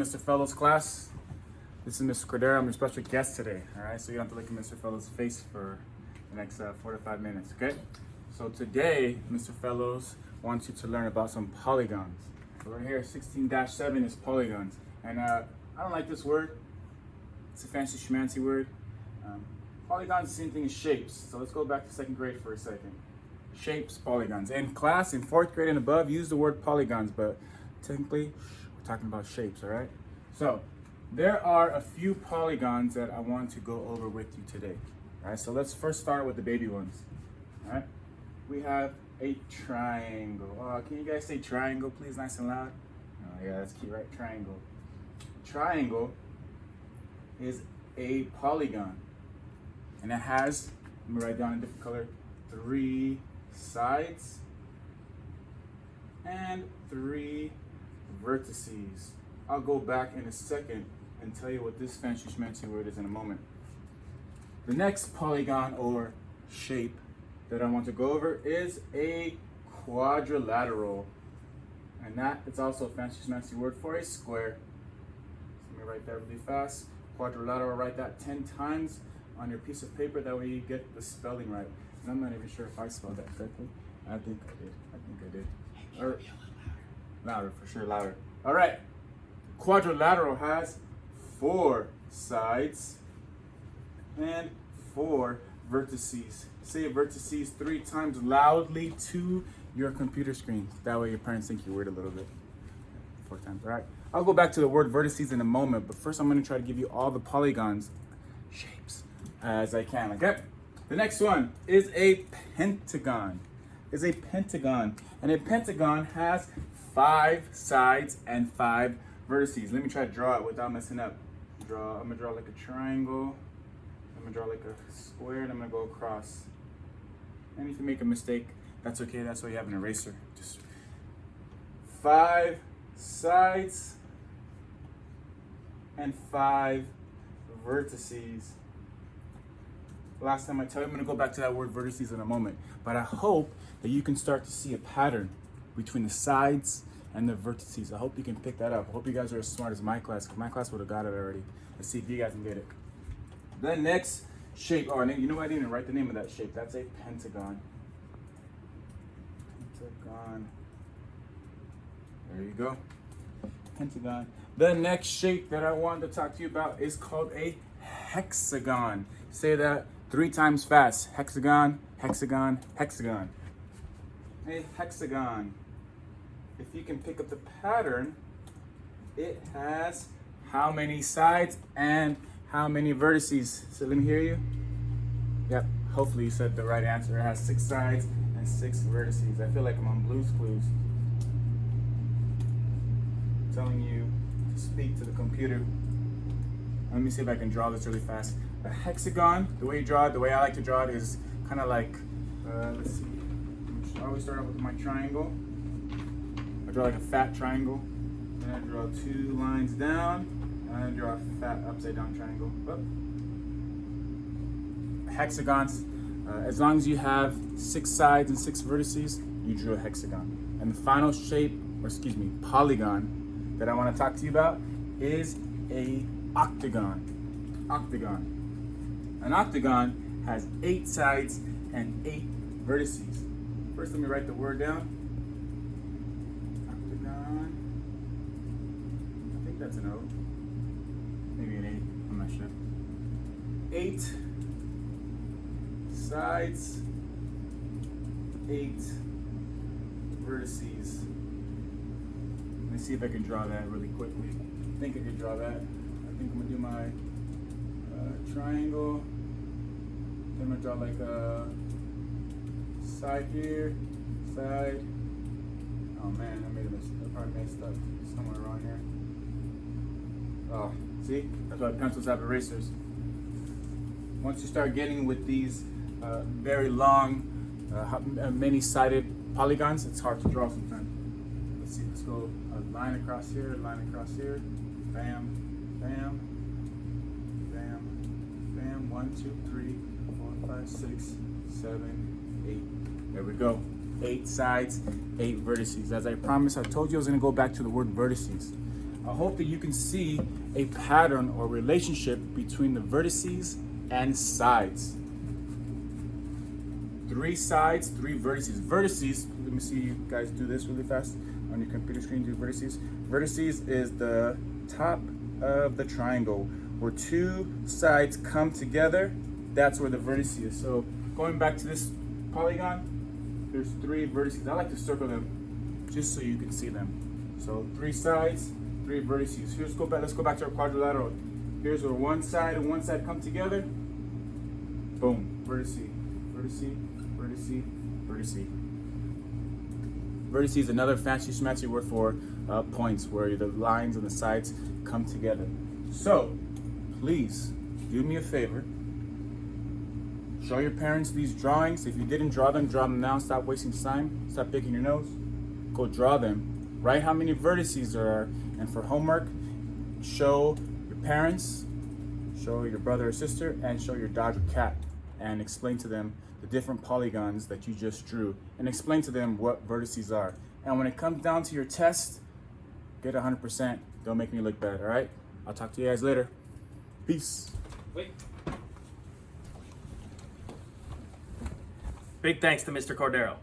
Mr. Fellows class. This is Mr. Cordero. I'm your special guest today. All right, so you don't have to look at Mr. Fellows' face for the next 4 to 5 minutes. Okay. So today, Mr. Fellows wants you to learn about some polygons. So right here, 16-7 is polygons, and I don't like this word. It's a fancy schmancy word. Polygons is the same thing as shapes. So let's go back to second grade for a second. Shapes, polygons. In class, in 4th grade and above, use the word polygons, but technically, we're talking about shapes, all right? So, there are a few polygons that I want to go over with you today. All right, so let's first start with the baby ones. All right, we have a triangle. Can you guys say triangle, please, nice and loud? Oh, yeah, that's key, right? Triangle. Triangle is a polygon, and it has, let me write down in a different color, 3 sides and 3 vertices. I'll go back in a second and tell you what this fancy schmancy word is in a moment. The next polygon or shape that I want to go over is a quadrilateral, and that is also a fancy schmancy word for a square. So let me write that really fast. Quadrilateral, write that 10 times on your piece of paper, that way you get the spelling right. And I'm not even sure if I spelled that correctly. I think I did. Or, louder, for sure, louder. All right. Quadrilateral has 4 sides and 4 vertices. Say vertices 3 times loudly to your computer screen. That way your parents think you're weird a little bit. 4 times, all right? I'll go back to the word vertices in a moment, but first I'm gonna try to give you all the polygons, shapes, as I can, okay? The next one is a pentagon. And a pentagon has 5 sides and 5 vertices. Let me try to draw it without messing up. I'm gonna draw like a triangle. I'm gonna draw like a square, and I'm gonna go across. And if you make a mistake, that's okay. That's why you have an eraser. Just 5 sides and 5 vertices. Last time I tell you, I'm gonna go back to that word vertices in a moment. But I hope that you can start to see a pattern between the sides and the vertices. I hope you can pick that up. I hope you guys are as smart as my class, because my class would have got it already. Let's see if you guys can get it. The next shape, you know what? I didn't even write the name of that shape. That's a pentagon. Pentagon. There you go. Pentagon. The next shape that I wanted to talk to you about is called a hexagon. Say that 3 times fast. Hexagon, hexagon, hexagon. A hexagon. If you can pick up the pattern, it has how many sides and how many vertices? So let me hear you. Yep, hopefully you said the right answer. It has 6 sides and 6 vertices. I feel like I'm on Blue's Clues, telling you to speak to the computer. Let me see if I can draw this really fast. A hexagon, the way you draw it, the way I like to draw it is kind of like, let's see. I always start out with my triangle. I draw like a fat triangle. Then I draw 2 lines down. And I draw a fat upside down triangle. Hexagons, as long as you have 6 sides and 6 vertices, you drew a hexagon. And the final shape, polygon that I want to talk to you about is a octagon. Octagon. An octagon has 8 sides and 8 vertices. First, let me write the word down. Octagon. I think that's an O. Maybe an 8. I'm not sure. 8 sides, 8 vertices. Let me see if I can draw that really quickly. I think I can draw that. I think I'm gonna do my triangle. Then I'm gonna draw like a side here, side. Oh man, I made a mistake. I probably messed up somewhere around here. Oh, see? That's why pencils have erasers. Once you start getting with these very long, many-sided polygons, it's hard to draw sometimes. Let's see, let's go a line across here, bam, bam, bam, bam, 1, 2, 3, 4, 5, 6, 7, 8. There we go. 8 sides, 8 vertices. As I promised, I told you I was gonna go back to the word vertices. I hope that you can see a pattern or relationship between the vertices and sides. 3 sides, 3 vertices. Vertices, let me see you guys do this really fast on your computer screen, do vertices. Vertices is the top of the triangle. Where 2 sides come together, that's where the vertex is. So going back to this polygon, there's 3 vertices. I like to circle them just so you can see them. So 3 sides, 3 vertices. Let's go back to our quadrilateral. Here's where one side and one side come together. Boom, vertex, vertex, vertex, vertex. Vertex is another fancy schmancy word for points, where the lines on the sides come together. So please do me a favor. Show your parents these drawings. If you didn't draw them now. Stop wasting time. Stop picking your nose. Go draw them. Write how many vertices there are. And for homework, show your parents, show your brother or sister, and show your dog or cat. And explain to them the different polygons that you just drew. And explain to them what vertices are. And when it comes down to your test, get 100%. Don't make me look bad, all right? I'll talk to you guys later. Peace. Wait. Big thanks to Mr. Cordero.